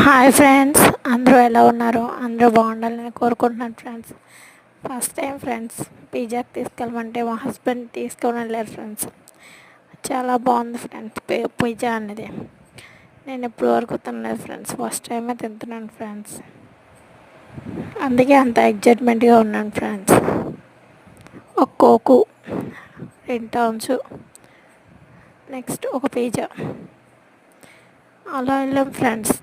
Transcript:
Hi friends, అందరూ ఎలా ఉన్నారు? అందరూ బాగుండాలని కోరుకుంటున్నాను ఫ్రెండ్స్. ఫస్ట్ టైం ఫ్రెండ్స్ పిజ్జాకి తీసుకెళ్ళమంటే మా హస్బెండ్ తీసుకొని వెళ్ళారు ఫ్రెండ్స్. చాలా బాగుంది ఫ్రెండ్స్ పిజ్జా అనేది. నేను ఇప్పుడు వరకు తినలేదు ఫ్రెండ్స్, ఫస్ట్ టైమే తింటున్నాను ఫ్రెండ్స్. అందుకే అంత ఎగ్జైట్మెంట్గా ఉన్నాను ఫ్రెండ్స్. ఒక కోకు, 2 టౌన్స్, నెక్స్ట్ ఒక పిజ్జా, అలా వెళ్ళాం ఫ్రెండ్స్.